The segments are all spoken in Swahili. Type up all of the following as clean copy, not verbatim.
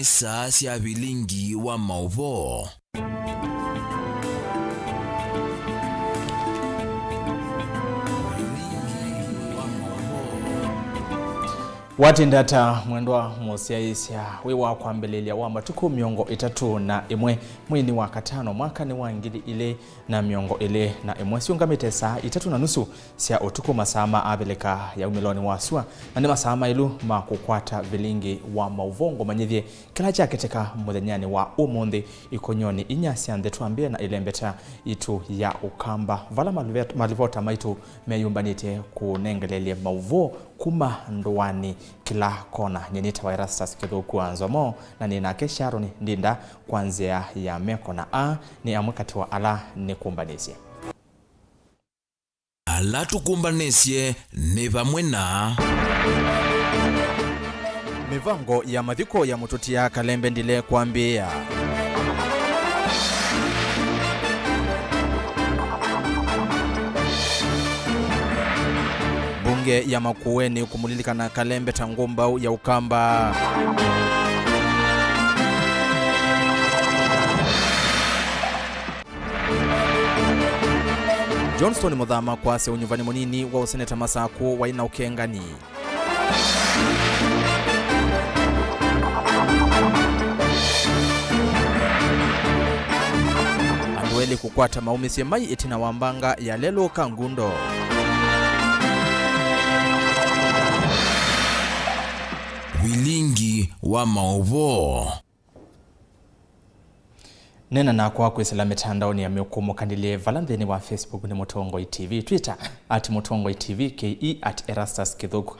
nisa sia Vilingi wa Mauvoo. Watindata mwendwa musiaisya wiwa kwambelelia wa matuku miongo itatu na imwe mwini wa katano mwaka ni wangili ile na miongo ile na imwe siungamite saa itatu na nusu sia utuku masama abeleka ya umiloni wasua na ni masama ilu makukwata Vilingi wa Mauvoo manyithie kila chake teka muthenyani wa umundi ikonyoni inyasya ndetuambia na ilembeta itu ya ukamba vala malivota maitu meyumbanite kunengelelie Mauvoo kuma ndoani kila kona nyenita wa Erastus Kithuku Anzomo na nina kesharoni ndinda kwanzia ya meko na a ni amwekati wa ala ni kumbanisye ala tukumbanisye ni vamwe na mivango ya mathiko ya mututia Kalembe ndile kuambia bunge ya Makueni kumulilika na Kalembe tangumba ya ukamba Johnston Muthama kwase unyuvani munini wa useneta Masaku wa ina ukengani andueli kukwata maumisye mai itina wambanga ya lelo kangundo Vilingi wa Mauvoo. Nena na kwa kuisela mitandao ni ya miukumu kandilie valandheni wa Facebook ni Mutongoi TV, Twitter @Mutongoi TV, KE @Erastus Kithuku,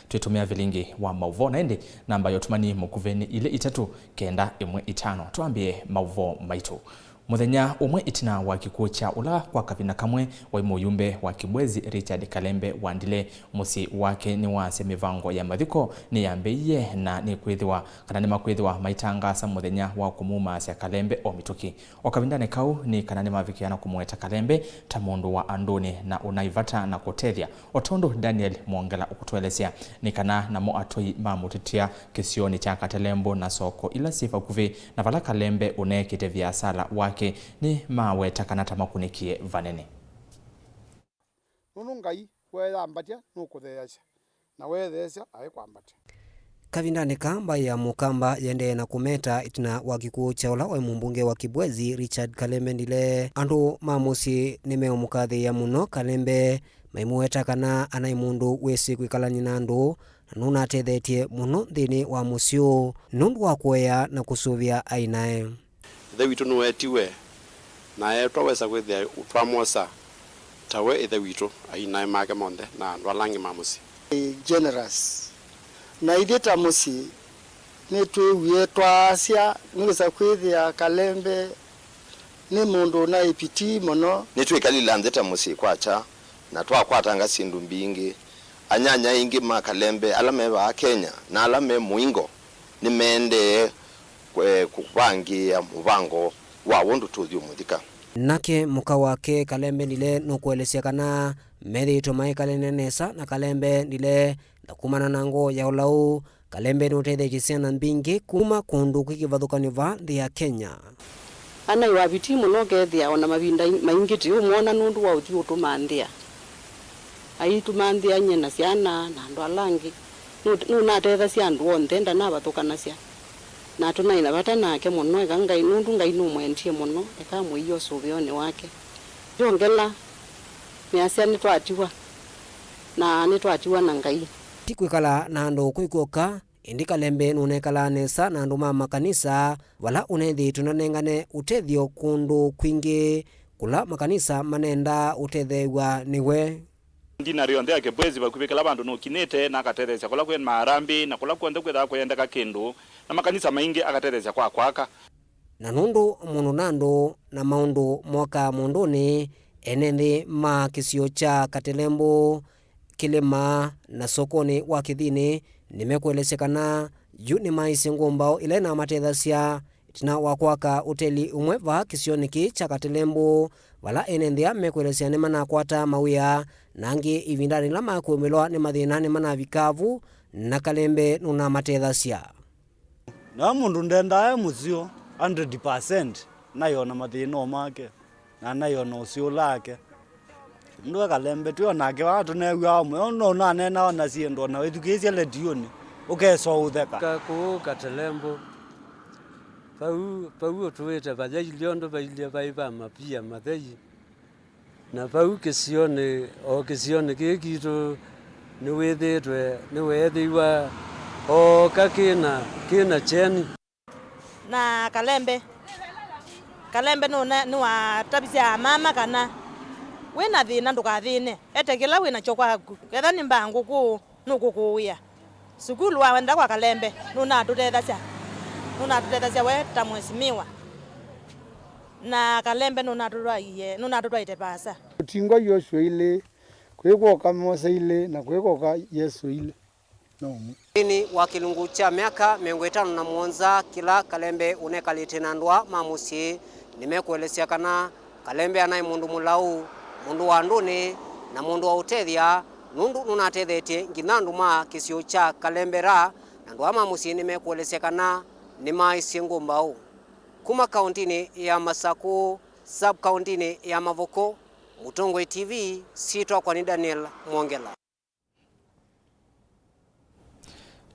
#tuitumia Vilingi wa Mauvoo na ende namba yotumani mukuveni ile itatu kenda imwe itano tuambie Mauvoo maitu. Muthenya umwe itina wa kikuo cha ula kwa kavina kamwe wa muyumbe wa Kibwezi Richard Kalembe wandile musi wake ni wa mivango ya mathiko ni yambeiye na ni kwithiwa kana ni makwithiwa maitangasa muthenya wa kumuma cia Kalembe o mituki o kavindane kau ni kana ni mavikiana kumweta Kalembe ta mundu wa anduni na unaivata na kutethia otondo Daniel Mwongela ukutwelesya ni kana na mo atoi mamutitia kisioni cha Katelembo na soko ila sifa kuvi na vala Kalembe unekite vya sala wa ni mawe takanata makunikie vanene nunungai weambatia nukutheesha na wetheesha aikwambatia kavindane kamba ya mukamba yende na kumeta itina wa kikuo cha ula wa mumbunge wa Kibwezi Richard Kalembe ndile andu mamusi nimeo mukathi ya muno Kalembe maimueta kana anaimundu wesi kwikalani na andu nuna atethetie muno thini wa musio nundu wa kuea na kusuvia ainae ithe witu nuwetiwe na etwawesa kwithia utwamosa tawe ithe witu ainae make monde na ndwalangi mamusi generous na idita musi ni twiwie twasya nigisa kwithia Kalembe ni mundu na ipiti mono ni twikalila ntheta musi kwacha na twakwatanga sindu mbingi anyanya ingi ma Kalembe alame ba Kenya na alame muingo ni mende kupangia muvango wa wondu tuthio muthika nake muka wake Kalembe ndile nukuelesya kana methi itumai kalenenesa na Kalembe ndile ndakumana na ngo ya ulau Kalembe nutethekia na mbingi kuma kundu kwikivathukanio va nthi ya Kenya ana iwaviti muno gethia ona mavinda maingi umwona nundu wa uthi utumanthia aitumandhia nyena ciana na andu alangi nunatetha cia andu onthe nda navathukanasya na tunaina vata nake muno eka ngai nundu ngai numwendie muno eka muiyo suvioni wake yongela miasya nitwatiwa na ngai tikwikala na andu kwikuka indi Kalembe nunekala nesa na andu ma makanisa wala unethi tunanengane utethio kundu kwingi kula makanisa manenda utethewa niwe ndina rionde yake Bwezi bakubikala bandu no kinete na akatereza kula kwen marambi na kula kwenda kwenda kwenda kindu na makanisa maingi akatereza kwa kwaka na nundu munu nandu na maundu moka munduni enendi ma kisio cha Katelembo Kilima na sokoni wa kithini nimekuelesekana juni maisi ngumbao ile na matethasya tina wakwaka uteli umwe va kisioniki cha Katelembo wala enendia mekuelesya ni mana kwata mawia nangi ivindani la makumelwa ni mathina ni mana vikavu na Kalembe nuna matethasya na mundu ndenda musio 100% nayona mathino make na nayona usio lake ndo Kalembe tu onake watu newa amwe no na nena ona siendo na education le dioni ukeso utheka ka ku Katelembo pau tuwete bajaji liondo bailia baiba mapia mathei na pau kisione kikito ni wethiwa o kakina cheni na Kalembe no wa tabisia mama kana wena thina ndukathine ete kila wina chokwa ketha ni mbangu ku nukukuya sukulu wa wenda kwa Kalembe nuna tutethacia we ta mwesimiwa na Kalembe nuna tutwaite pasa tingo yosho ile kwiko Mose ile na kwiko Yesu ile no ini wa kilungu cha miaka 57 kila Kalembe unekalite na ndwa mamusi nimekuelezea kana Kalembe anai mundu mulau mundu wa nduni na mundu wa utethia nundu nunatethetie nginandu ma kisio cha Kalembera na ndwa mamusi nimekuelezea kana ni maisi ngumbau kuma kauntini ya Masaku sub kauntini ya Mauvoo Mutongo TV sitwa kwa ni Daniel Mwongela.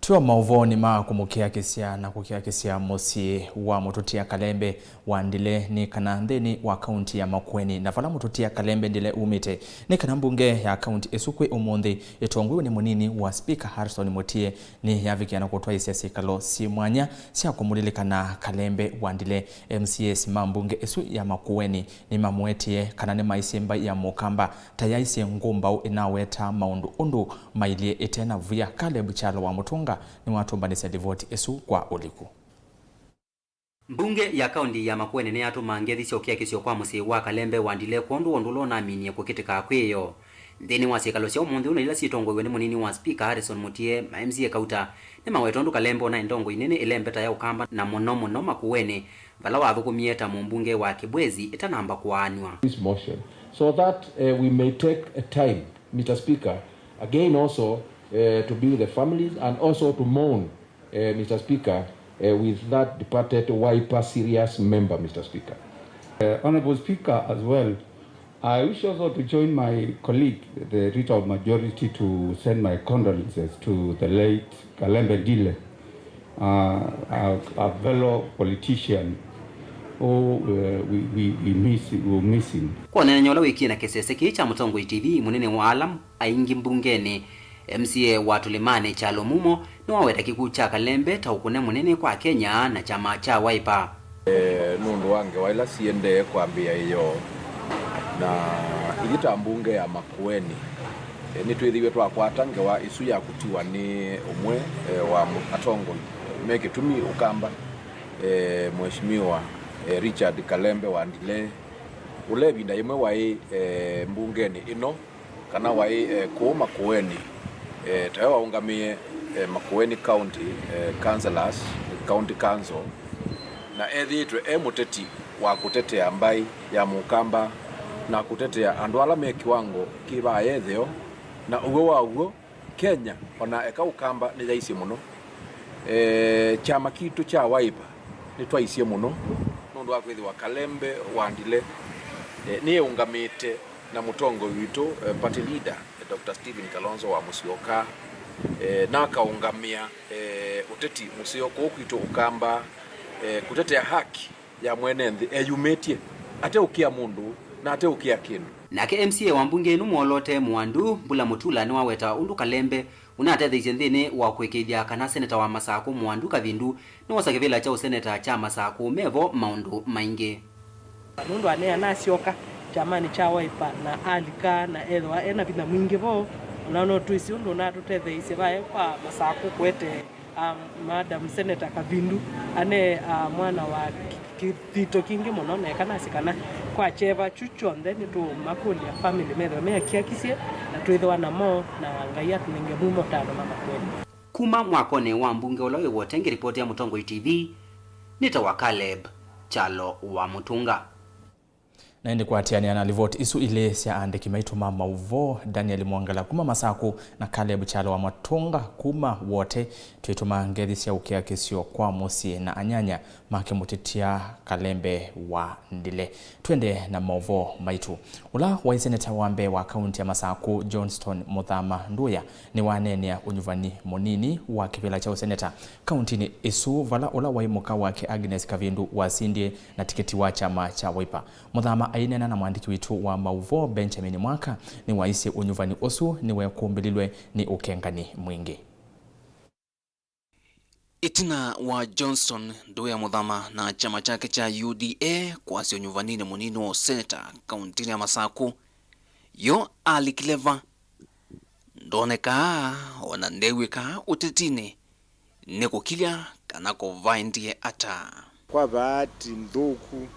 Tua Mauvoo ni kumukia kisia na kukia kisia mosi wa mututia Kalembe wa ndile ni kana ndeni wa kaunti ya Makueni na fala mututia Kalembe ndile umite ni kana mbunge ya kaunti esukwe umundi etongwe ni munini wa speaker Harrison Mutie ni yavikiana kutwa isiasi kalo si mwanya sia kumulilikana Kalembe wa ndile MCS mambunge esu ya Makueni ni mamwetie kana ne maisemba ya Mukamba tayaisi ngumbau inaweta maundu undu mailie etena vuya Caleb Chalo wa Mutunga ni watu mbanisa divoti esu kwa uliku. Mbunge ya kaunti ya Makueni ni atu mangethi siokia kisio kwa musi wa Kalembe wandile kondu ondulo na minie kukitika kweyo. Ndeni wa sikalo sia umundi unila sitongo wende munini wa speaker Harrison Mutie MCA kauta ni mawetondu Kalembe na indongo inene ilembeta ya ukamba na mono Makueni vala wathukumieta mumbunge wa Kibwezi itanamba kuanywa. This motion so that we may take a time, Mr. Speaker, again also to be with the families and also to mourn, Mr. Speaker, with that departed Wiper serious member, Mr. Speaker. Honorable Speaker, as well, I wish also to join my colleague, the Rita of Majority, to send my condolences to the late Kalembe Dile, a fellow politician who we miss him. Kwa nene nyola wiki na kesese kicha Mutongo TV munene wa alam aingi mbungeni MCA wa Tulimane Chalo Mumo ni waweta kikucha Kalembe taukune munene kwa Kenya na chama cha Wiper. Nundu wange waila siende kwambia iyo na igita mbunge ya Makueni ni twithiwe twakwata ngewa isu ya kutiwa ni umwe wa atongo meke tumi ukamba mheshimiwa Richard Kalembe wandile ulebinda imwe wai mbungeni ino kana wai ku Makueni tawa ungamie Makueni County councillors county council na ethitwe muteti wa kutetea mbai ya Mukamba na kutetea andu ala me kiwango kiba yetheo na ugo wa ugo Kenya ona eka ukamba ni jaisi muno chama kitu cha Wiper ni twaisie muno nundu akwithi wa Kalembe wandile ni ungamite na mutongo witu party leader Dr. Stephen Kalonzo wa Musyoka na kaungamia uteti Musyoka ukwitu ukamba kutetea haki ya mwenenthi eyumetie ate ukia mundu na ate ukia kindu. Nake MCA wa mbunge inu mwolote Mwandu Mbula Mutula ni waweta undu Kalembe unatetheithia nthini wa kwikithia kana seneta wa Masaku Mwandu Kathindu ni wasakivila cha seneta cha Masaku Mevo maundu maingi. Nundu ane anacioka chamani cha Wiper na alika na ethwa ena bina mwingi vo unaona tuisi undu na tutetheithia bae kwa Masaku kwete Madam Senator Kathindu ane mwana wa kithito kingi muno na kana sikana kwa cheva chuchonde ni tu makuli ya family metho me akiakisie na twithwa na mo na ngai atunenge mumo tano mama kweli kuma mwakone wa mbunge ulawe wote ngiripoti ya Mutongo TV nita wa Caleb Chalo wa Mutunga. na ndi kwatiania na livoti isu ile sia andiki maitu Mauvoo Daniel Mwangala kuma Masaku na Caleb Chalo wa Matonga kuma wote tuituma ngezi sia ukia kisio kwa mosi na anyanya makimutitia Kalembe wa Ndile. Twende na Mauvoo maitu ula wa seneta wambe wa kaunti ya Masaku Johnston Muthama Nduya ni wanenia unyuvani monini wa kivila cha seneta kaunti ni isu vala ula waimuka wake Agnes Kavindu wasindie na tiketi wa chama cha Wiper. Muthama ainena na mwandiki witu wa Mauvoo Benjamin Mwaka ni waisi unyuvani osu ni wekumbililwe ni ukengani mwingi. Itina wa Johnston Nduya Muthama na chama chake cha UDA kwa sio nyuvanini munini wa seneta kaunti ya Masaku yo alikileva ndoneka ona ndewika utetine ne kukilia kana kovaindie ata kwa bahati nthuku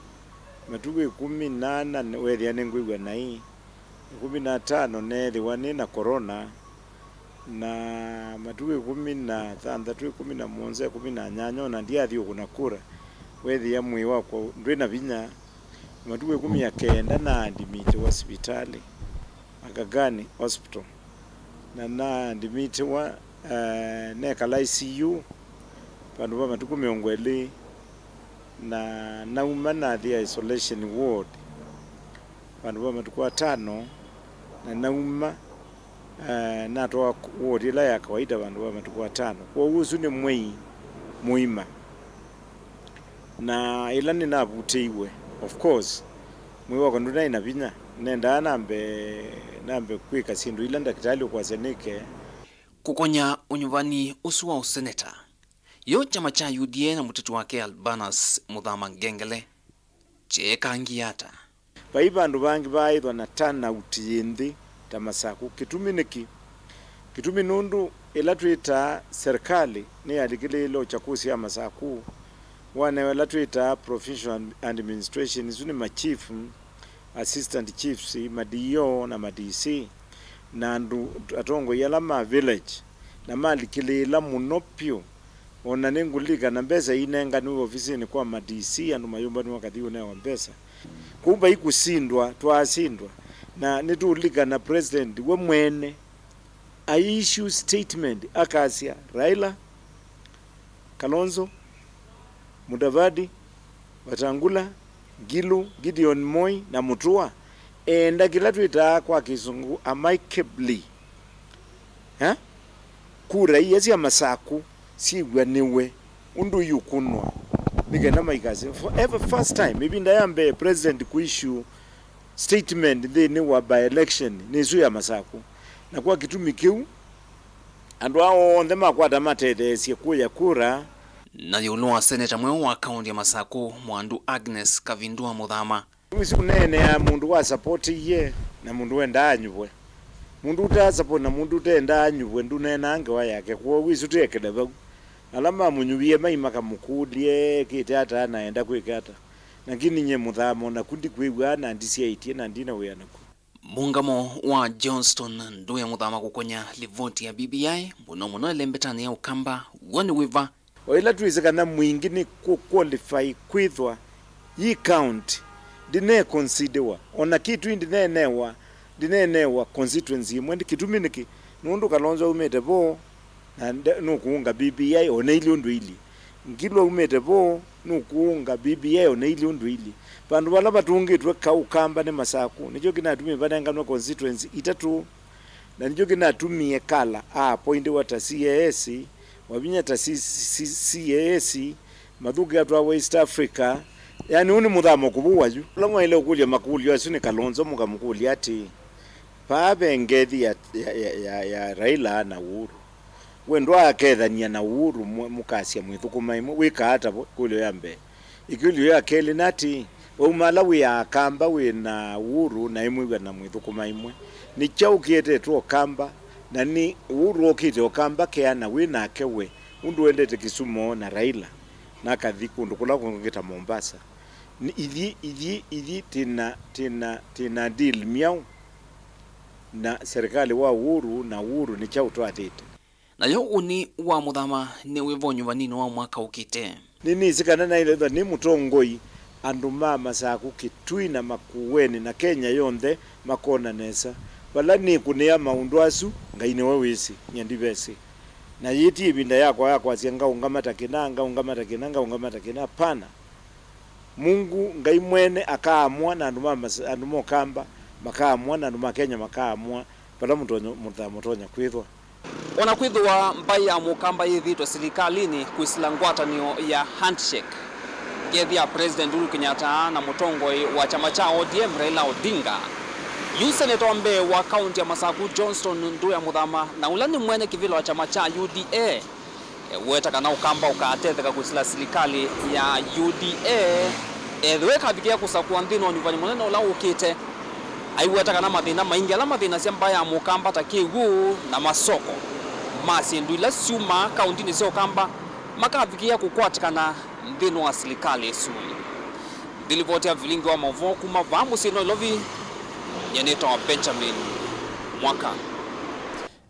matuku 18 weria nengwigwa nai 15 nethiwa ni na corona na matuku 16 17 18 na ndiathi ukuna kura wethi ya mwi wakwa ndwina vinya matuku 19 na ndimite wa hospitali Agagani hospital na ndimite wa nekala ICU pandu pa matuku 20 na nauma na the isolation ward pandu pa matuku 5 na nauma na toa ward ila ya kawaida pandu pa matuku 5 kwa usu ni mwei muima na ila ni nabuteiwe of course mwi wako nduna ina vinya nenda nambe kwika sindu ila ndakitali kwa seneke kukonya unyuvani usu wa useneta yo chama cha UDA na mutatu wake Albanas Muthama Ngengele chekangiata bandu bangi baithwa na turnout yindi ta Masaku kitumi nundu ila twita serikali ni alikile uchaguzi ya Masaku wana ila twita professional administration zuni machief assistant chiefs madio na madc na ndu atongo yala ma village na malikile la munopio ona nengulika na mbesa inenga ni ofisini kwa madc andu mayumba ni wakathiu na wambesa kumba ikusindwa twasindwa na nitulika na president we mwene a issue statement akasia Raila Kalonzo Mudavadi Wetangula Gilu Gideon Moi na Mutua enda kila twita kwa kizungu amicably kura yesi ya Masaku sigwa niwe undu yukunwa nigenda maikaze for ever first time maybe ndayambe president ku issue statement they ni wa by election nizu ya Masaku na kwa kitumi kiu andu ao ndema kwa damatete sikuya kura na yulwa seneta mwe wa kaunti ya Masaku mwandu Agnes Kavindu Muthama wisi kunene ya mundu wa support ye na mundu wenda anyubwe mundu uta support na mundu utenda anyubwe ndu nena ange wa yake kwa wisi tuekede bagu alama munyuwie maima kamukulie kitata naenda kwikata lakini nye Muthama na kundi kwigwa na ndisia itie na ndina weanaku mungamo wa Johnston Nduya Muthama kukonya livoti ya BBI muno elembetani ya ukamba woni wiva oila tuizekana mwingi ni qualify kwithwa yi count dine considerwa ona kitu ndinenewa constituency imwe ndikituminiki nundu Kalonzo umete bo na nukuunga BBI ona ili undu ili ngilo umete bo nukuunga BBI ona ili undu ili bandu bala batungitwe kaukamba ne Masaku nijo kinatumie bananga no constituency itatu na nijo kinatumie kala point wata CAS wabinya ta CAS madhuga ya West Africa yani uni Muthama kubuwa ju lamwa ile ukulia makuli asuni Kalonzo mukamukuli ati pabe ngedi ya Raila na Uhuru wendo akethania na Uhuru mukasia mwithukuma imwe wika hata kulio yambe ikilio ya keli nati umala ya kamba we na Uhuru na imwe na mwithukuma imwe ni chaukiete tu kamba na ni Uhuru okite okamba ke na we na kewe undu endete Kisumu na Raila na kathiku ndu kula kungita Mombasa ni idhi tina deal miao na serikali wa Uhuru na Uhuru ni chao twatete na yo uni wa Muthama ni wivonyu vanini wa mwaka ukite nini sikana na ile ni mutongoi andu ma masaku Kitui na Makueni na Kenya yonthe makona nesa bala ni kunia maundu asu ngai niwe wisi nyandibesi na yiti ibinda yakwa sianga ungamata kina pana Mungu ngai mwene akaamua na andu mokamba makaamua na andu makenya makaamua bala mutonya kwithwa ona kwithwa mbai ya mukamba yithitwe serikalini kwisila ngwatanio ya handshake gethia President Uhuru Kenyatta na mutongoi wa chama cha ODM Raila Odinga. Senator mbe wa kaunti ya Masaku Johnston Nduya Muthama na ulani mwene kivilo wa chama cha UDA weta kana ukamba ukatetheka kwisila serikali ya UDA ethweka bikia kusakua nthino nyuvani munene ula ukite aiweta kana mathina maingi ala mathina cia mbaya ya mukamba takigu na masoko masi nduila suma kaunti ni sio kamba makabikia kukwatikana nthino wa serikali esu dilivotia Vilingi Wa Mauvoo kuma vamu sino lovi yeneta wa Benjamin Mwaka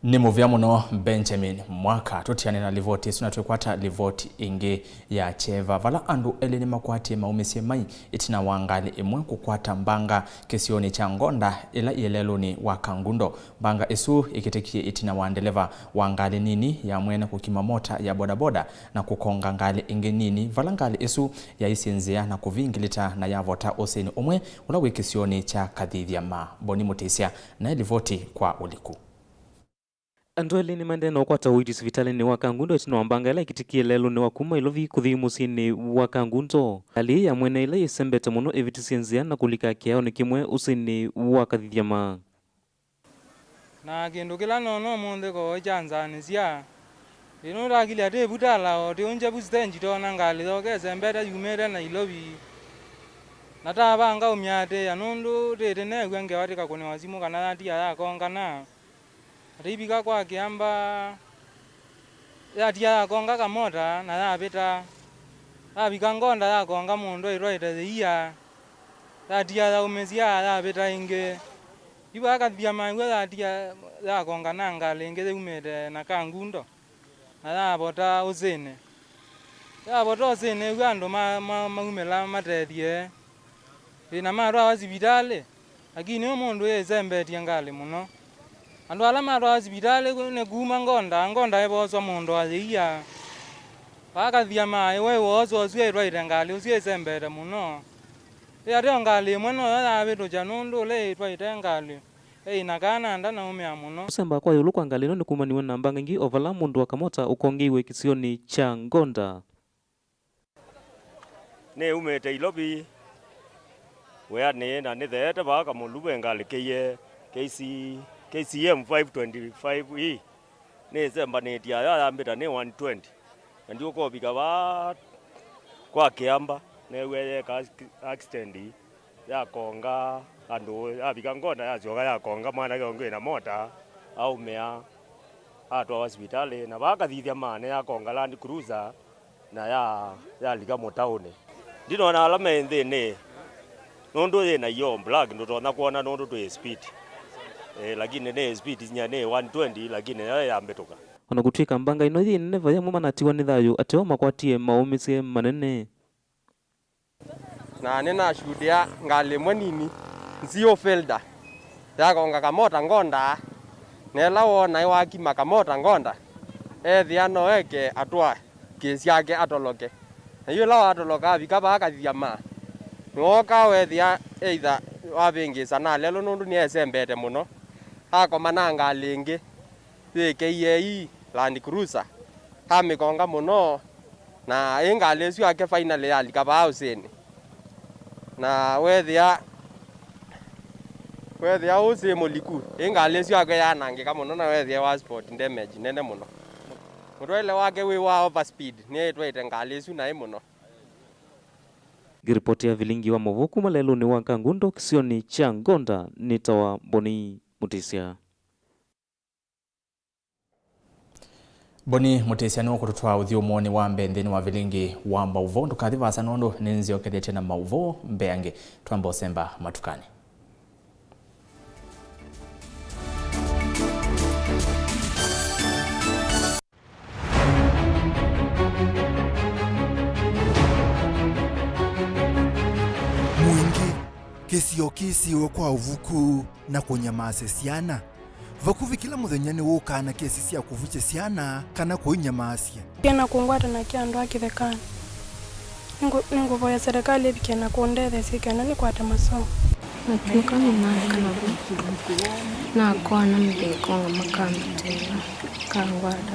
ni muvya muno Benjamin Mwaka tutiane na livoti suna tukwata livoti ingi ya cheva vala andu elini makwati maumisie mai itina wangali imwe kukwata mbanga kisioni cha ngonda ila ielelo ni wakangundo mbanga isu ikitekie itina wandeleva wangali nini ya mwene kukimamota ya bodaboda na kukonga ngali ingi nini vala ngali isu ya isinzia na kuvingilita na yavota oseni umwe ulawe kisioni cha kadhidhia ma boni mutisia na livoti kwa uliku Andweli ni mandeno kwa tawiti sivitali ni wakangundo itino wambanga ila ikitikie lelo ni wakuma ilovi kuthimusi ni wakangundo. Hali ya mwene ila isembete muno evitisienzia na kulika kiao ni kimwe usini wakadhidhiama. Na kindu kila nono munde ko chanzani siya. Ino rakili ate butala o te unje bustenji to nangali to ke sembete yumere na ilovi. Nataba nga umyate anundu te ne gwenge watika kone wazimu kana atia ya kongana. Ribika kwa kiamba ya tia konga kamota na ya beta abika ngonda ya konga mundo iroite iya ya tia ya umezia ya beta inge iba akathia mangwe ya tia ya konga nanga lenge umede na kangundo na ya bota uzene ya bota uzene ugando maumela matethie ina mara wasibitale lakini umundu yezembe tiangali muno andu alama ro hospitali ne guma ngonda ebozo mundo aziya bakathia mai we wozo zwe rwaire ngali uzie sembere muno ya ngali mwono ya bitu janundu le rwaire ngali inakana ndana umya muno semba kwa yulu kwa ngali no kumaniwe namba ngi ovala mundu wakamota ukongiwe kisioni cha ngonda ne umete ilobi we ne na ne thete baka mulube ngali keye KCM 525E ne zemba ne dia ya mbeta ne 120 ndio ko bikaba kwa kiamba ne weye ka accident ya konga andu abika ngonda ya zoga ya konga mwana yonge na mota au mea atwa hospitali na bakathithia mane ya konga Land Cruiser na ya liga motaone ndino na alama nthini nondo ye na yo black ndo tona kuona nondo to speed lakini ne speed nya ne 120 lakini ya mbetoka ona gutwika mbanga ino thi neva ya mumanatiwa ni thayo ateo makwatie maumisie manene na nena shuhudia ngali mwanini nzio felda ya konga kamota ngonda nela wona iwaki makamota ngonda ethia no eke atwa kesi yake atoloke na hiyo lawa atoloka bikaba akathia ma noka wethia either wabingisa na lelo nundu ni esembete muno akomananga lingi KCM Land Cruiser amikonga muno na ingalesu yake finally alikaba useni na wethia usi moliku ingalesu yake yanangika muno na wethia wa sport damage nene muno mutwele wake we wa overspeed ni twete ngalesu na muno. Giripoti ya Vilingi Wa Mauvoo kuma lelo ni wakangundo kisioni cha ngonda nitawa Boni Mutisia. Boni Mutisia no kututwa uthio mwoni wa mbendeni wa Vilingi Wa Mauvoo ndukathivasa nondo nenzio kethete na Mauvoo mbeange twamba semba matukani. yokisiwe kwa uvuku na kunyamase ciana vakuvi kila muthenya ni wukana kesi cia kuvuche ciana kana kuinyamasia kiana kungwata na kiandu akithekana ninguvoya serikali ivikiana kundethe sikana ni kwata masomo natuka minakana nakona mbekonga makambitela kangwada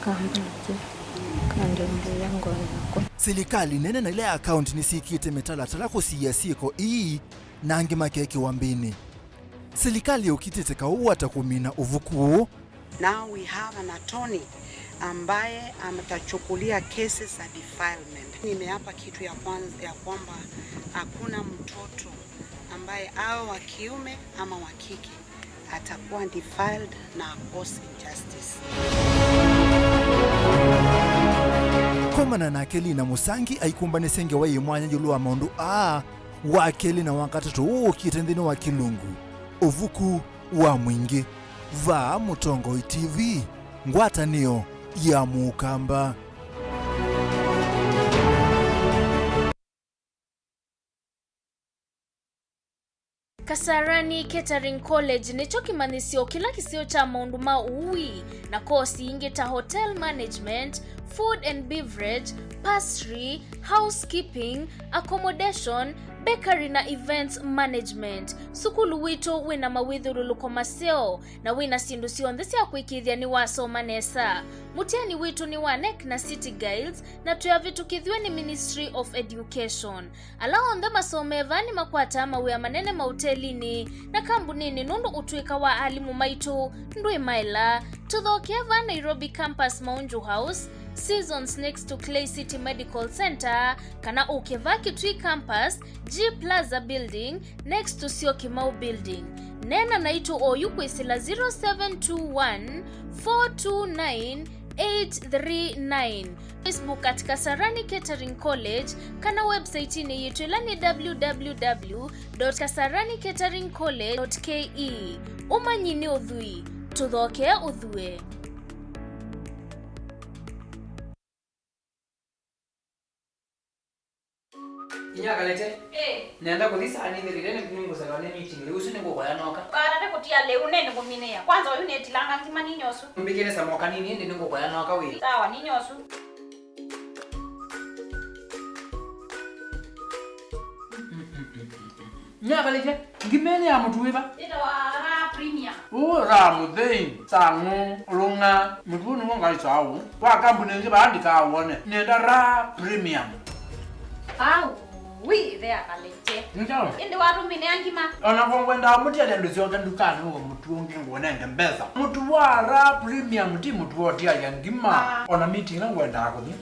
kambate kandembuya ngoyako serikali nene na ile account nisikite metalatala kusia siko ii nangi makeki wambini serikali ukitete kauwata kumina uvuku. Now we have an attorney ambaye ametachukulia cases za defilement. Nimeapa kitu ya kwanza ya kwamba hakuna mtoto ambaye awe wa kiume ama wa kike atakuwa defiled na cause injustice. Komana na Kelly na Musangi aikumba nesenge wa imwanya julu wa maundu wa Kelly na wakatatu ukitendini wa kilungu uvuku wa mwingi va Mutongo TV ngwatanio ya mukamba. Kasarani Catering College nicho kimanisio kila kisio cha maundu maui na kosi ingi ta hotel management, food and beverage, pastry, housekeeping, accommodation, bakery na events management. Sukulu wito wina mawithurulu komaseo na wina sindu sionthe ya kwikithia ni wasoma nesa. Mutiani wito ni wa NEC na City Guides na tuya vitu kithwe ni Ministry of Education. Ala onthe masomeva ni makwata mawea manene mautelini na kambunini nundu utuika wa alimu maitu ndui maila tuthokeva Nairobi Campus Maunju House, Seasons next to Clay City Medical Center, kana ukeva Kitui Campus, G Plaza Building next to Syokimau Building. Nena naitu oyu kwisila 0721 429 839. Facebook at Kasarani Catering College, kana website ni yetu ilani www.kasaranicateringcollege.ke. Umanyini udhui, tuthoke udhue. Inya kalete? Nenda kuthisa ni ndire ne kunungu za wale meeting leo usine ngo kwa noka. Karate kutia leo nene kuminea. Kwanza uyu netilanga ntima ni nyosu. Mbikene sa moka nini ndi ngo kwa noka we. Sawa ni nyosu. Nya kalete? Ngimene ya mtu weba? Ita wa ra premium. Ra mudei sangu lunga mtu ni ngai sawu. Wa kampuni nje bandika wone. Nenda ra premium. Wi there kalete. Njalo. Indi watu mine angima. Ona kwenda muti ale nduzi onke ndukani ngo mutu onke ngone ngembeza. Mutu wara premium ti mutu oti ya ngima. Ona meeting ngwenda akoni.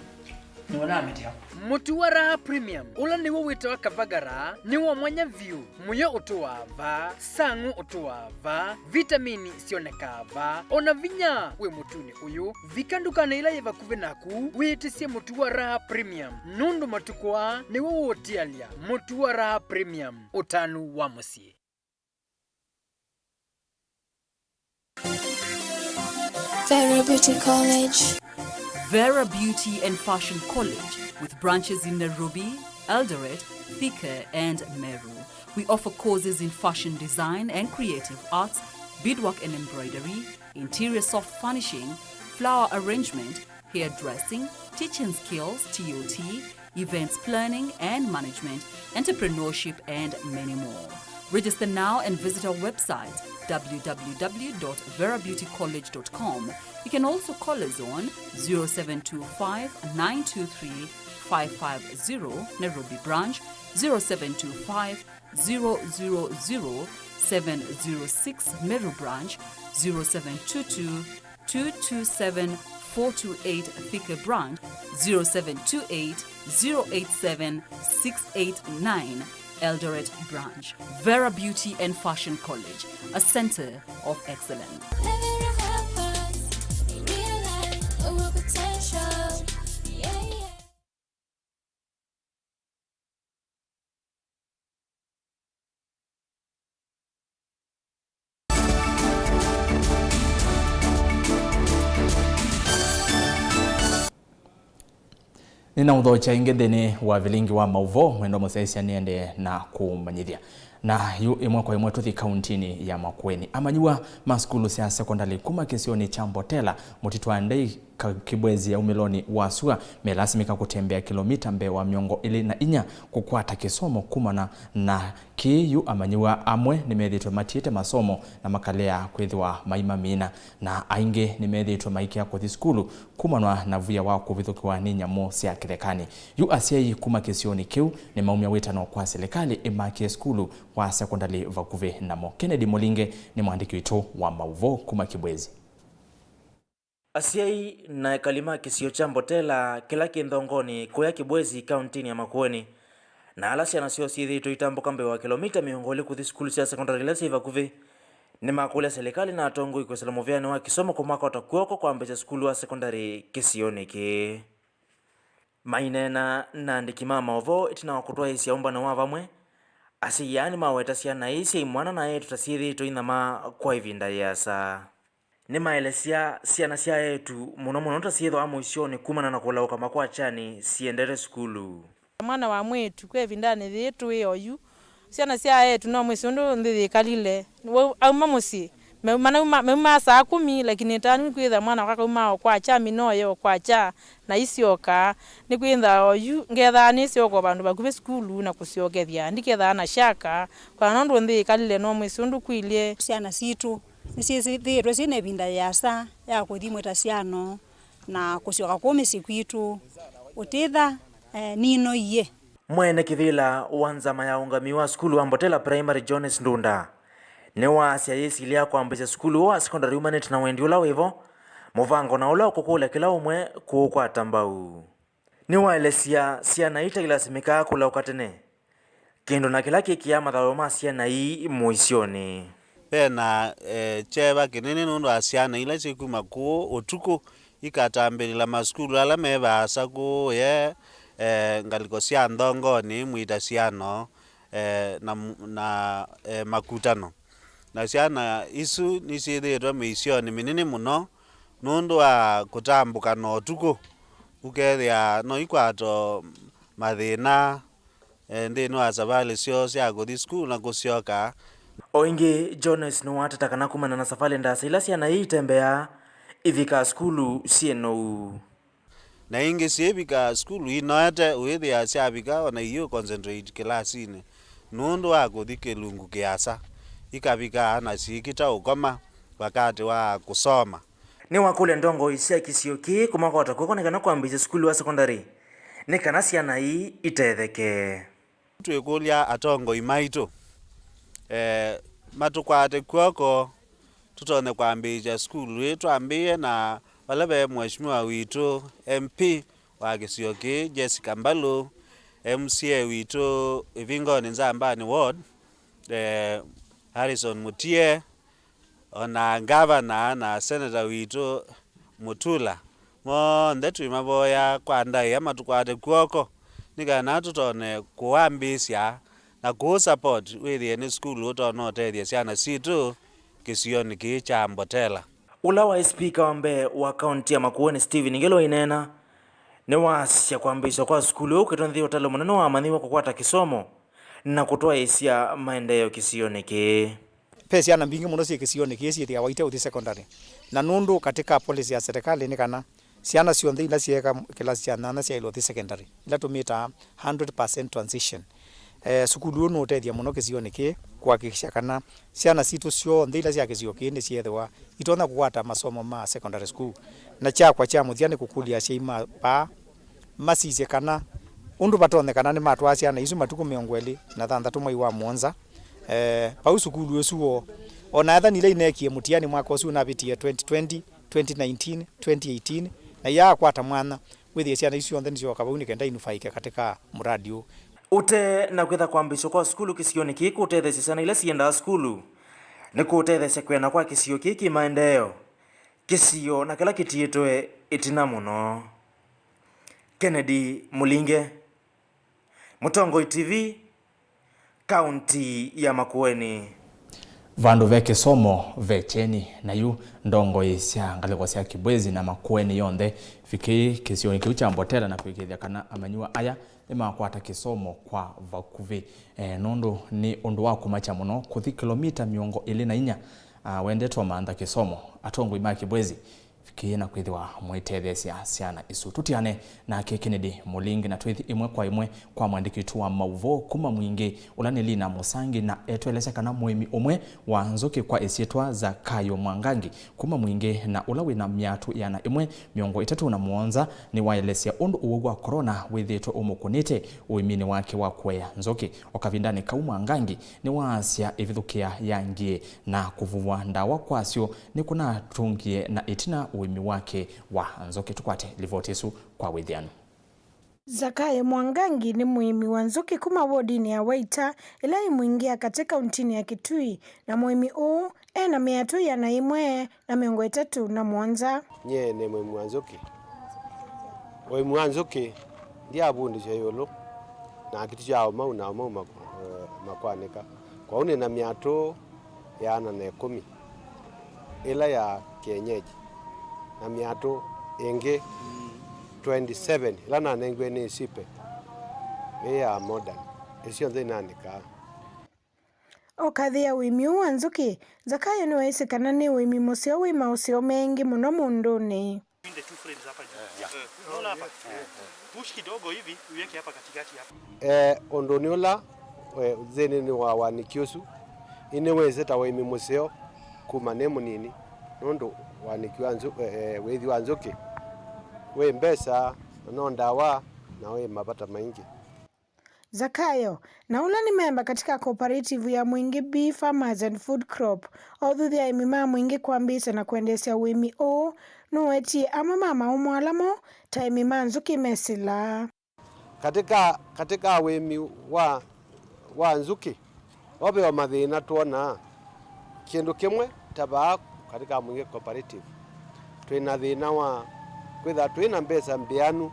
Niona meeting. Mutu wara premium ula niwo wito akavagara niwo mwanya view muyo utuwava sangu utuwava vitamini sionekava ona vinya we mutuni uyu vikandukana ila yeva kuvenaku witisie mutu wara premium nundu matukwa niwo wotialia mutu wara premium utanu wa musie. Vera Beauty College. Vera Beauty and Fashion College, with branches in Nairobi, Eldoret, Thika, and Meru. We offer courses in fashion design and creative arts, beadwork and embroidery, interior soft furnishing, flower arrangement, hairdressing, teaching skills, TOT, events planning and management, entrepreneurship, and many more. Register now and visit our website www.verabeautycollege.com. You can also call us on 0725 923 550 Nairobi branch, 0725 000 706 Meru branch, 0722 227 428 Thika branch, 0728 087 689 Eldoret branch. Vera Beauty and Fashion College, a center of excellence. Nina udhocha inge thini wa Vilingi wa Mauvoo mwendo musesia niende na kumanyithia na yu imwe kwa imwe tuthi kauntini ya Makueni amanyua maskulu cia sekondari kuma kisioni cha Mbotela mutitwa ndei kibwezi ya umiloni wa sua melasimika kutembea kilomita mbe wa miongo ili na inya kukwata kisomo kumana na kiyu amanyua amwe nimethitwe matiete masomo na makalea kwithwa maima mina na ainge nimethitwe maikia kuthi skulu kumanwa na vuya wa kuvithukiwa ni nyamo cia kithekani yu asiai kuma kisioni kiu ni maumia witano kwa serikali imakie skulu wa sekondari vakuve namo. Kennedy Molinge ni mwandiki wetu wa Mauvoo kuma kibwezi. Asiai na kalima kisio cha Mbotela kila kindhongoni kuya kibwezi kauntini ya Makueni na alasi anasio sithi tuitambo kambe wa kilomita miongoli kuthi skulu cia sekondari lesi vakuve ni makule serikali na atongo ikwesela muvyani wa kisomo kwa mwaka watakuoko kwa mbecha skulu wa sekondari kisioni ki mainena na ndikima Mauvoo itina wakutoa isi ya umba na wavamwe asi yani maweta siana isi imwana na yetu tasithi tuinama kwa ivinda yasa ni maelesia siana sia yetu muno tasithwa amuisioni kumana na kulauka makwachani siendere skulu mwana wa mwetu kwe vindani thitu iyoyu siana sia yetu no mwisundu ndithi kalile auma musi meuma saa 10 lakini tani kwitha mwana wakauma kwa cha minoyo kwa cha na isioka ni kwitha oyu ngetha ni isioka bandu bakuve skulu na kusiogethia ndiketha na shaka kwa nondu ndithi kalile no mwisundu kwilie siana situ nisithirwe sine vinda yasa ya kuthimwe ta siano na kusioka kumisi kwitu utitha nino iye mwene kivila wanzama ya ungamiwa skulu wa Mbotela Primary Jones Ndunda ni wasia yesilia kwa mbese skulu wa secondary humanity na wendi ula wivo muvango na ula kukule kila umwe kuukwa tambau ni waelesia siana ita ilasimika kula ukatene kindu na kila kikia mathaloma siana hii muisioni pena cheba kinini nundu asiana ila chikuma ku utuku ikatambirila maskulu ala mebasa ku ye ngaliko cia ndongoni mwita siano na makutano na siana isu nisithitwe miisioni minini muno nundu wa kutambuka no utuku ukethia no ikwato mathina ndini wa safari cio cia kuthi skulu na kucioka oingi Jones no atatakana kumana na safari ndasa ila siana hii tembea ivika skulu sieno na ingi sievika skulu inoete uithia siavika ona iyo concentrate kilasini nundu wa kuthi kilungu kiasa ikavika na sikita ukoma wakati wa kusoma ni wakule ndongo isia kisioki kumaka watakuwa nekana kwambise skulu wa sekondari ni kana siana hii itetheke twikulia atongo imaitu matukwate kwoko tutone kwambija skulu yetu ambie na wale mheshimiwa witu MP wa Kisioki Jessica Mbalu MCA witu Ivingoni Nzambani ward Harrison Mutie ona governor na senator witu Mutula mo ndetu maboya kwa ndai ama tukwate kwoko nikana tutone kuambisia na ku support with any school utono tethia siana situ kisioni ki cha Mbotela ula wa speaker wambe wa county ya Makueni Steven Ngelo inena ni wasia kwambisha kwa skulu ukitonthi utalo munene wa manyiwa kukwata kisomo na kutoa isia maendeleo kisioni ki pesa na mbingi muno cia kisioni ki cia ya waite uthi secondary na nundu katika policy ya serikali ni kana siana cionthe ila cieka kilasi cia 8 cia ilo thi secondary ila tumita 100% transition sukulu no tethia muno kisioni ki kuhakikisha kana siana situ cio ndila cia kisio kindi ciethwa itona kuwata masomo ma secondary school na cha muthiani kukulia ciima pa masize kana undu batonekana ni matwa ciana isu matuku miongweli na thanthatu mwai wa mwanza pau sukulu esuo ona atha nile inekie mutiani mwaka usu na bitie 2020 2019 2018 na ya kwata mwana withie ciana isu onthe nicio kabau nikenda inufaike katika mradi huu ute na kwitha kwambisho kwa skulu kisioni kiku utethesya sana ila sienda skulu ni kutethesya kwena kwa kisio kiki maendeleo kisio na kila kitiitwe itina muno. Kennedy Mulinge, Mutongo TV, kaunti ya Makueni. vandu ve kisomo vecheni na yu ndongo isya ngaliko sya kibwezi na makueni yonthe fiki kisioni kiu cha mbotela na kwikithia kana amanyua aya nimakwata kisomo kwa vakuvi nundu ni undu wa kumacha muno kuthi kilomita 24 wendetwa maantha kisomo atongo ima kibwezi fiki na kwithiwa mwitethesya syana isu tutiane na Kennedy Mulingi na twithi imwe kwa mwandiki tu wa Mauvoo kuma mwingi ulanili na musangi na etwelesya kana muimi umwe wa nzuki kwa isietwa za kayo mwangangi kuma mwingi na ulawi na miatu yana imwe miongo 37 ni waelesya undu uwa corona withitwe umukunite uimini wake wa kwea nzuki okavindani kau mwangangi ni waasya ivithukia yangie na kuvuvwa ndawa kwasyo ni kuna tungie na itina uimi wake wa nzuki. Tukwate livoti isu kwa withiano. Zakayo Mwangangi ni muimi wa nzuki kuma wodini ya Waita ila imuingia katika untini ya Kitui na muimi uu na miatu ya na imwe na miongo 37. Nye ni muimi wa nzuki. Muimi wa nzuki ndi abundi cha yolo na kitu chao mau na mau makwaneka. Kwa une na miatu ya na 10 ila ya kienyeji na miatu ingi 27 ila na nengwe ni sipe ya modern isio thinanika okathia wimi wa nzuki Zakayo ni waisi kana ni wimi musio wima usio mengi muno munduni. Unaona hapa push kidogo hivi uweke hapa katikati hapa ondoni ula zeni ni wa wanikiosu ineweze ta wimi musio kuma nemu nini nondo wanikiwa nzuki wethi wa nzuki we mbesa no ndawa na we mapata maingi. Zakayo na ula ni memba katika cooperative ya Mwingi Bee Farmers and Food Crop othuthia imima mwingi kwambisa na kuendesya wimi o nuweti ama mama umwalamo ta imima nzuki mesila katika wimi wa nzuki obe wa mathina tuona kindu kimwe taba katika Mwingi cooperative twina thina wa kwitha twina mbesa mbianu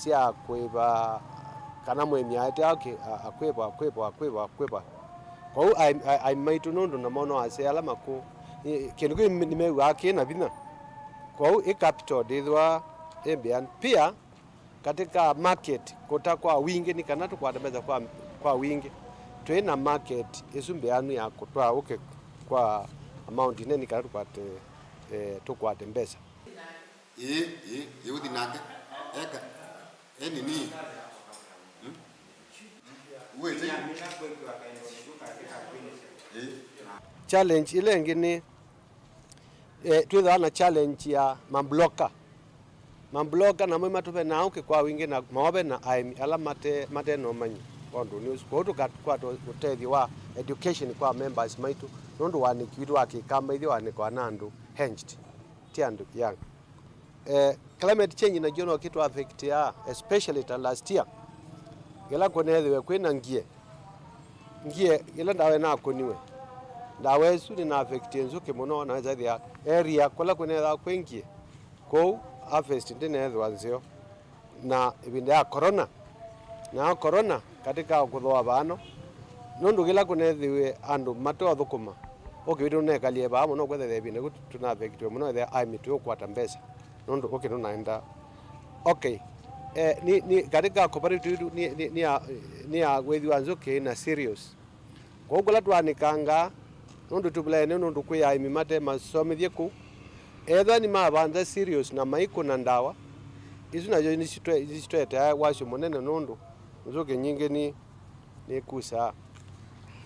cia kwiba kana mwemi ate akwiba kwa hiyo ai maitu nundu na mono ase ala mako kindu ni mewa akina bina kwa hiyo capital dithwa mbianu pia katika market kota kwa wingi ni kana tukwatembeza kwa wingi twina market isu mbianu ya kutwa uke kwa amount nene kana tukwate mbesa uthi nake eka nini challenge ile ngine twithana challenge ya mambloka na mwe matupe na uke kwa wingi na maobe na ala mate no manyi ondo news kwa tukatwa utethi wa education kwa members maitu nondo wanikiwa akikamba ithio waniko nandu henged tiandu yang climate change na jono kitu affect ya especially ta last year gela konethiwe kwina ngie ila ndawe na koniwe ndawe su ni na affect nzuki muno na zaidi area kola konetha kwengie ko harvest ndine thwanzio na ibinde ya corona katika kuthwa bano nundu gila konethiwe andu mato thukuma okiwitu nekalie ba muno kwethe ibinde tuna affect muno the aimitu kwata mbesa nondo okay no naenda okay ni katika cooperative ni wethi wa nzuki na serious kwa hiyo twanikanga nondo tubula nondo kuya imimate masomithie ku etha ni mabanza serious na maiko na ndawa isu nayo ni sitwete washo munene nondo nzuki nyingi ni kusa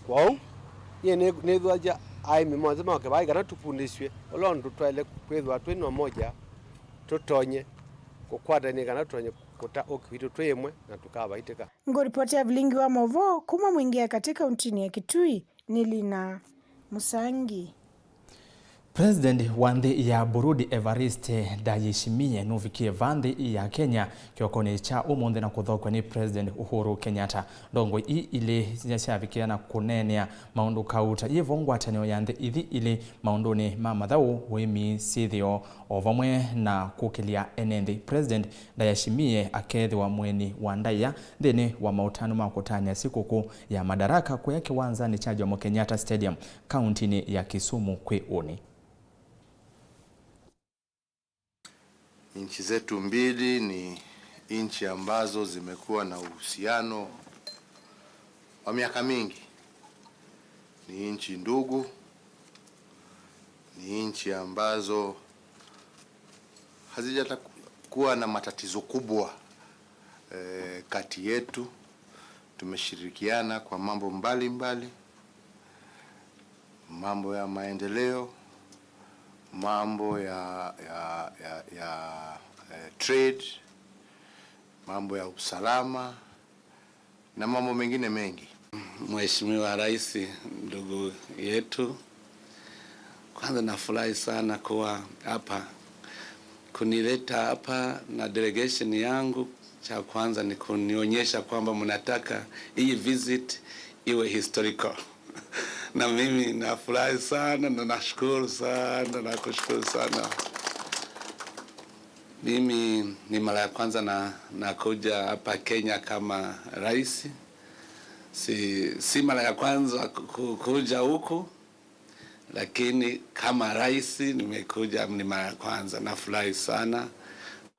kwa hiyo ni thwaja aimi mwanza make bai kana tupundiswe olondo twele kwethwa twino moja tutonye kukwatania kana tutonye kuta okwitu twimwe na tukabaitika. Ngoripoti ya Vilingi Wa Mauvoo kuma mwingia katika untini ya Kitui ni Lina Musangi. President wa nthi ya Burundi Evariste Ndayishimiye nuvikie vanthi ya Kenya kiokoni cha umunthi na kuthokwa ni President Uhuru Kenyatta. Ndongo ii ili zinashavikiana kunenea maundu kauta yivo ngwatanio ya nthi ithi ili maunduni ma mathau wimi sithio o vamwe na kukilia enenthi. President Ndayishimiye akethiwa mweni wa ndaya nthini wa mautano ma kutania sikuku ya madaraka kuya kiwanzani cha Jomo Kenyatta Stadium kauntini ya Kisumu kwi uni. Nchi zetu mbili ni nchi ambazo zimekuwa na uhusiano wa miaka mingi. Ni nchi ndugu, ni nchi ambazo hazijatakuwa na matatizo kubwa kati yetu. Tumeshirikiana kwa mambo mbalimbali, mambo ya maendeleo, mambo ya trade, mambo ya usalama na mambo mengine mengi. Mheshimiwa Rais, ndugu yetu, kwanza nafurahi sana kuwa hapa, kunileta hapa na delegation yangu. Cha kwanza ni kunionyesha kwamba mnataka hii visit iwe historical. Na mimi nafurahi sana na nashukuru sana na kushukuru sana. Mimi ni mara ya kwanza nakuja hapa Kenya kama rais. Si mara ya kwanza kuja huku, lakini kama rais nimekuja ni mara ya kwanza. Nafurahi sana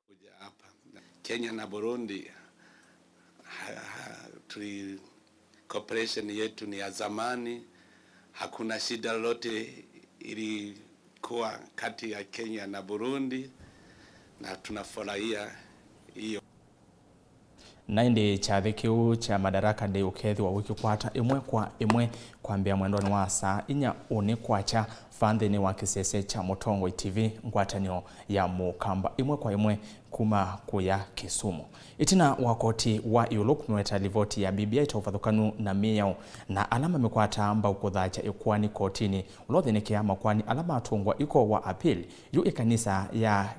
kuja hapa. Kenya na Burundi cooperation yetu ni ya zamani. Hakuna shida lolote ilikuwa kati ya Kenya na Burundi na tunafurahia hiyo. Naindi chathi kiu cha madaraka ndi ukethi wa wiki kwata imwe kwa imwe kwambia mwendoni wa saa inya uni kwacha fanthini wa kisese cha Mutongo TV ngwatanio ya mukamba imwe kwa imwe kuma kuya Kisumu. Itina wakoti wa iulu kumweta livoti ya BBI taufathukanu na miyao na alama mikwata amba ukuthacha ikwani kotini ulothinikea makwani alama atungwa iko wa appeal yu ikanisa ya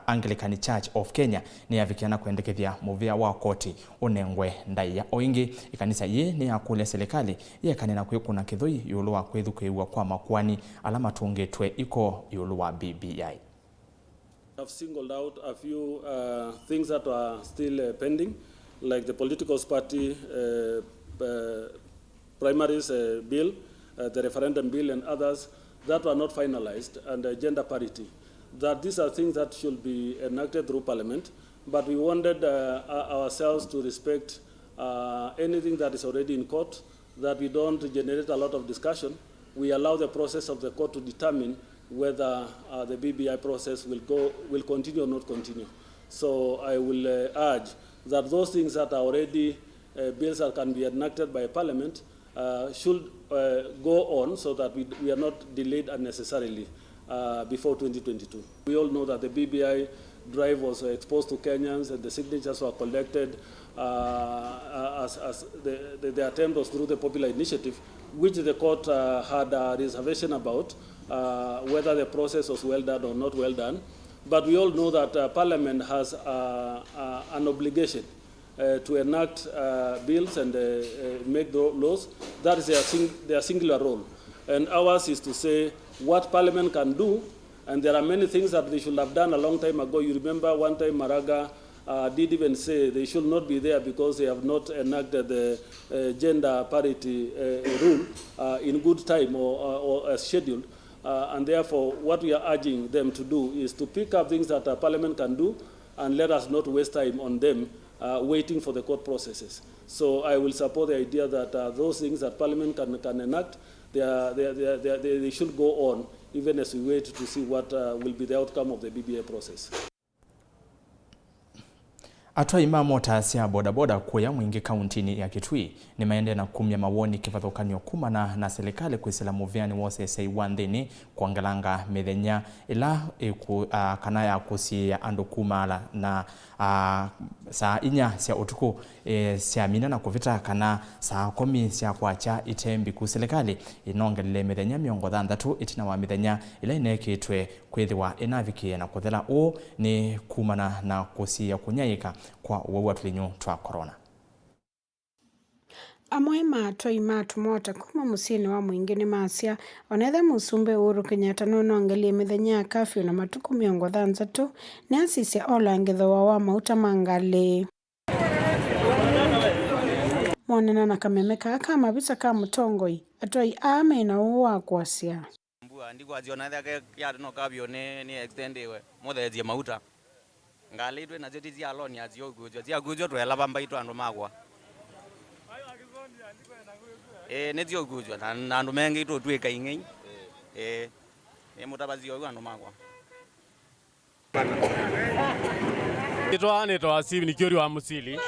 Anglican Church of Kenya ni yavikiana kuendekethia muvia wa koti unengwe ndaiya oingi ikanisa ye ni yakule serikali ye kanena kwikuna kithui yulu wa kwithukiwa kwa makwani alama tungetwe iko yulu wa BBI. I've singled out a few things that are still pending, like the political party primaries bill, the referendum bill and others that were not finalized, and gender parity. That these are things that should be enacted through Parliament, but we wanted ourselves to respect anything that is already in court, that we don't generate a lot of discussion. We allow the process of the court to determine whether the BBI process will continue or not continue. So I will urge that those things that are already bills that can be enacted by Parliament should go on so that we are not delayed unnecessarily before 2022. We all know that the BBI drive was exposed to Kenyans and the signatures were collected as the attempt was through the popular initiative, which the court had a reservation about whether the process was well done or not well done. But we all know that Parliament has an obligation to enact bills and make laws. That is their singular role. And ours is to say what Parliament can do, and there are many things that they should have done a long time ago. You remember one time Maraga did even say they should not be there because they have not enacted the gender parity rule in good time or as scheduled. And therefore, what we are urging them to do is to pick up things that Parliament can do and let us not waste time on them waiting for the court processes. So I will support the idea that those things that Parliament can enact, they should go on even as we wait to see what will be the outcome of the BBI process. Atwa imamo taasya bodaboda kuya mwingi kauntini ya Kitui ni maende na kumya mawoni kivathukanio kumana na serikali kwisila muviani wose seiwa nthini kuangalanga mithenya ila kana ya kusia andu kumala na saa inya cia utuku cia mina na kuvita kana saa 10 cia kwacha itembi ku serikali inongelele mithenya 60 itina wa mithenya ila inekitwe kwithiwa inavikie na kuthela ni kumana na kusia kunyayika kwa uwewa tulinyu twa corona. Amwe matoi matumota kuma musini wa Mwingi ni masia onetha musumbe Uhuru Kenyatta nonongelie mithenya kafyu na matuku 60 ni asisia olangitho wa mauta mangali. Monena na kameme kaka mabisa ka mutongoi atoi ame na uwa kwasia. Mbua ndiko aziona thake ya no kabyo ni extendiwe muthethie mauta ngali twe na zeti cia loni azio gujwa twela bamba itu andu magwa nezio gujwa na andu mengi itu twika ing'ei ni mutabazio andu magwa Kitwa Steve nikiori wa musili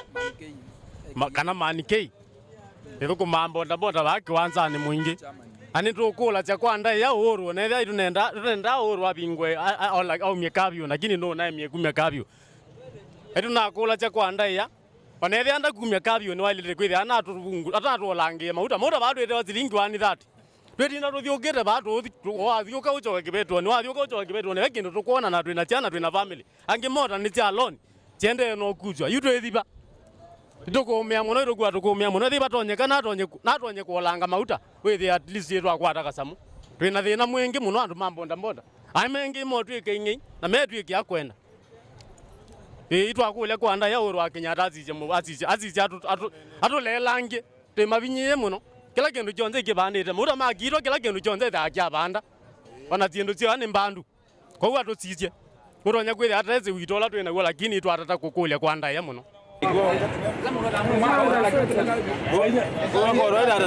kana manikei ithuku mambo ndabota baki wanza ni mwingi ani tukula cha kwanda ya Uhuru na ithai tunenda Uhuru abingwe au miekabyo lakini no na miekumia kabyo etu nakula cha kwanda ya onethe anda kumia kabyo ni walire kwithi ana turungu atatu olangie mauta bado ete wazilingi wani thati twetinda tuthiukite bado wathiuka uchoke kibetwa ni wathiuka uchoke kibetwa ni kindu tukuona na twina ciana twina family angi mota ni cia loan ciende no kujwa yutu ethiba tukumia muno irugwa tukumia muno thiba tonyeka natonye kuolanga mauta withi at least yetu akwata kasamu twina thina mwingi muno andu mambonda ai mengi mo twike ing'ei na metwike akwenda itu akule kwanda ya Uhuru wa Kenyatta azije atulelange temavinyiye muno kila kindu chonze kibandite muda magiro kila kindu chonze thakya banda wana tiendo cio ani mbandu kwa atucije muronya kwire atreze witola twina gwa lakini itu atata kukulia kwanda ya muno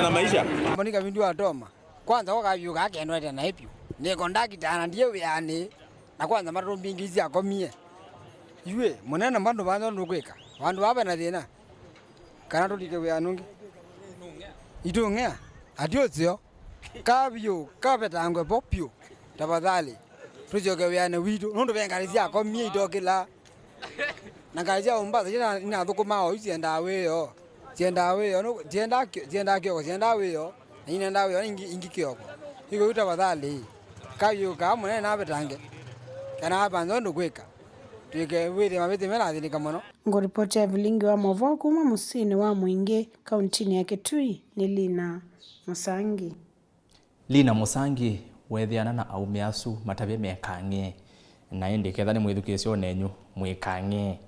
na maisha monika vindu atoma kwanza wakavyuka akenwete na hipyo ni kondakitana ndiye wiani na kwanza matumbingizi akomie iwe munene bandu banzo ndukwika bandu babe na thina kana tulike wianungi itung'ea atiotsio kabyo kabetangwe popyo tafadhali tujoke wiane witu nundu bengalisia akomie itokila na ngalizia umbaza ina thukuma o isienda wiyo sienda kioko sienda wiyo na inenda wiyo ingi kioko iko tafadhali kabyo kama munene nabetange kana banzo ndukwika tuike withi mabiti merathirika muno. Ngoripoti ya Vilingi wa Mauvoo kuma musini wa Mwingi kauntini ya Kitui ni Lina Musangi. Lina Musangi wethiana na aumiasu matabe mekange na indi ketha ni mwithukisyo nenyu mwikange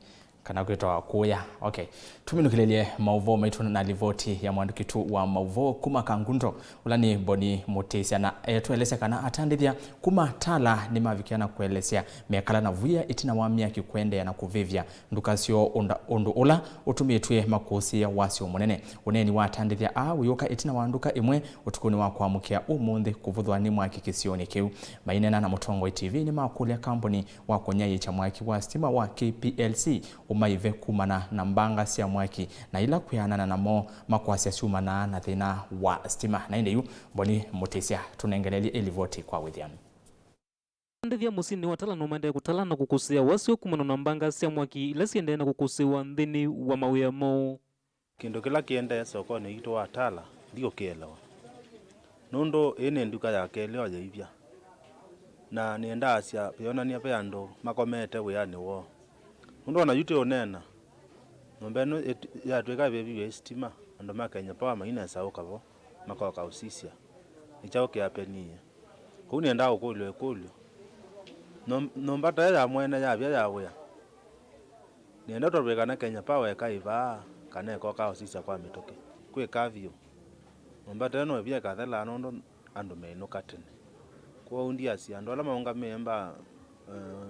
kana kwitwa kuya. Okay, tuminukilelie Mauvoo maitu na livoti ya mwanduki tu wa Mauvoo kuma Kangundo ulani Boni Mutesia na tuelesea kana atandithia kuma tala ni mavikiana kuelesea mekala na vuya itina wamia kikwende ya na kuvivya ndukasio undu ula utumitwe makusi ya wasio munene uneni wa atandithia uyoka itina wanduka imwe utukuni wa kuamukia umundi kuvuthwa ni mwaki kisioni kiu mainena na Mutongo TV ni makulia kampuni wa konyayi cha mwaki wa stima wa KPLC umaive kumana na mbanga cia mwaki na ila kuyanana namo makwasya sumana na thina wa stima na inde yu Boni Mutesia tunengelelie elivoti kwa William. Ndithia musini watala no mande kutala na kukusia wasio kumana na mbanga cia mwaki ila siende na kukusiwa nthini wa mawia mo kindu kila kiende soko ni itu watala ndio kielewa nundo ene nduka ya keleo ya ivya na nienda asia pionania pe ando makomete weyani wo nundo na yute onena nombeno ya tweka bebi estima ando makenya pawa maina sauka bo makoka usisia ichao kiapenie kuni enda ukulyo nombata ya mwene ya bya yawe nienda tweka na Kenya pawa kaiva kana koka usisia kwa mitoke kwe kavyo nombata no bya kathela nondo ando meno katene kwa undi asia ando ala maunga memba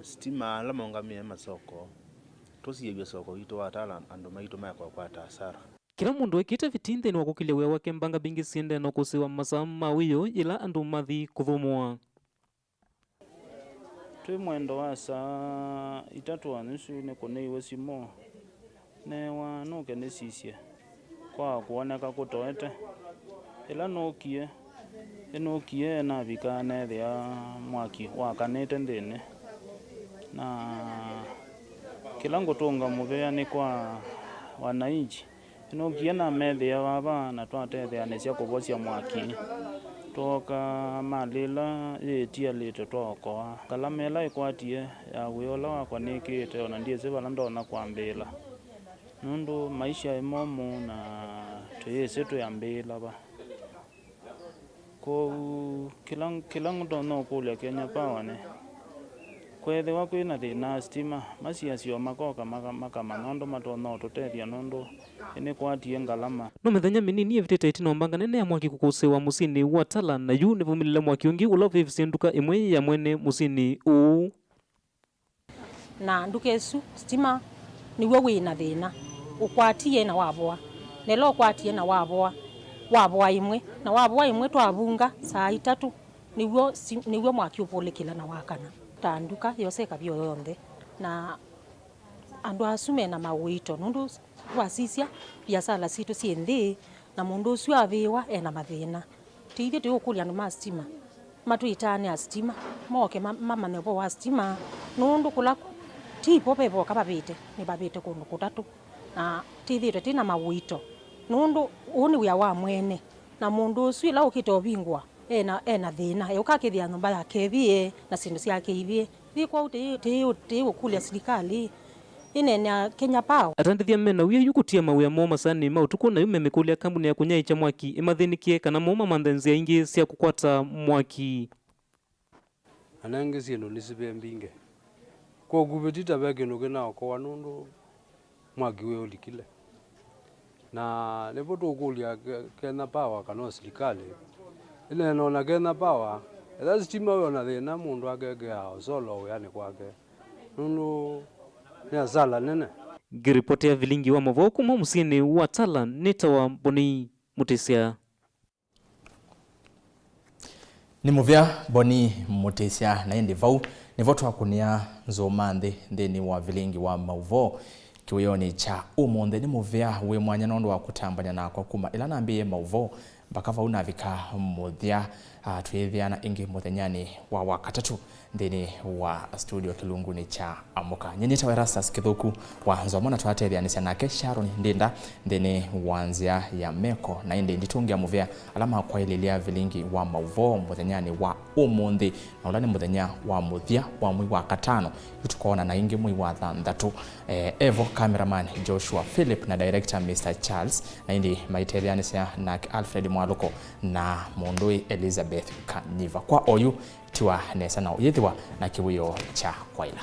stima ala maunga memba soko tosiyebya soko ito watala ando maito mako kwa tasara kila mundu ekite vitinde ni wakukile wewa kembanga bingi siende no kusiwa masaa mawiyo ila andu mathi kuthumwa twi mwendo wa saa 3:30 ne koneiwe simo ne wanuke ne sisye kwa kuoneka kutoete ila enokie na vikane thia mwaki wakanete ndene na kilango tunga muvea ni kwa wananchi ino kiena medhi ya baba na twatethea nesia kuvosia mwaki toka malila yetia lito tokoa kalamela ikwatie ya wiola wakwa nikite ona ndie sivala ndona kwambila nundu maisha imomu na tuyese tuyambila ba ko kilango tono kulia Kenya Power ne kwethe wakwina thina stima masiasio makoka makamanondo matono tutethia nondo ene kwatie ngalama no mithenya minini evitete itinombanga nene ya mwaki kukusiwa musini wa Tala na yu nivumilile mwaki ungi ula vivisi nduka imwe ya mwene musini uu na nduka esu stima niwe wina thina ukwatie na wavoa nelo ukwatie na wavoa imwe twavunga saa 3 niwe mwaki upulikila na wakana tanduka yose kabio yonde na andu asume na mawito nundu wasisia biasala situ sienthi na mundu ucio aviwa ena mathina tiithie tukulia andu ma stima matuitane a stima moke mama nebo wa stima nundu kula tipo pepo kababite ni babite kundu kutatu na tiithie tina mawito nundu uni wia wa mwene na mundu ucio la ukito bingwa ena thina ukakithia nyumba yake vie na sindu ciake ivie thikwa uti ukulia serikali inene Kenya Power atandithia mena uya yukutia mawia moma sani mautuku na yume mekulia kambuni ya kunyaicha mwaki imathinikie kana moma mandenzia ingi cia kukwata mwaki anange sieno nisibe mbinge ko gubetita beke no gena ko wanundu mwaki we ulikile na lepo tukulia Kenya Power kana serikali ile naona Kenya Power ela stima yona thina mundu agegea solo yani kwake nundu ni azala nene giripoti ya Vilingi wa Mauvoo kuma musini wa Tala nitawa Boni Mutesia ni muvya Boni Mutesia na indi vau ni votu wakunia nzoma nthini wa Vilingi wa Mauvoo kiwiyoni cha umonde ni muvya we mwanya nondo wa kutambanya na kwa kuma ila nambiye Mauvoo bakava unavika muthia twithiana ingi muthenyani wa wakatatu ndini wa studio kilunguni cha amuka nyenyeta wa Erastus Kithuku wa nzomona twatethia nake Sharon Ndinda ndini wanzia ya meko na indi nditungia muvya alama kwa ililia Vilingi wa Mauvoo muthenyani wa umundi na ulani muthenya wa muthia wa mwi wa katano tukoona na ingi mwi wa thanthatu Evo cameraman Joshua Philip na director Mr. Charles na indi maitelianisia na Alfred Mwaluko na Mondoi Elizabeth Kanyiva kwa oyu tiwa nesa na uyithiwa na kiwiyo cha kwaila.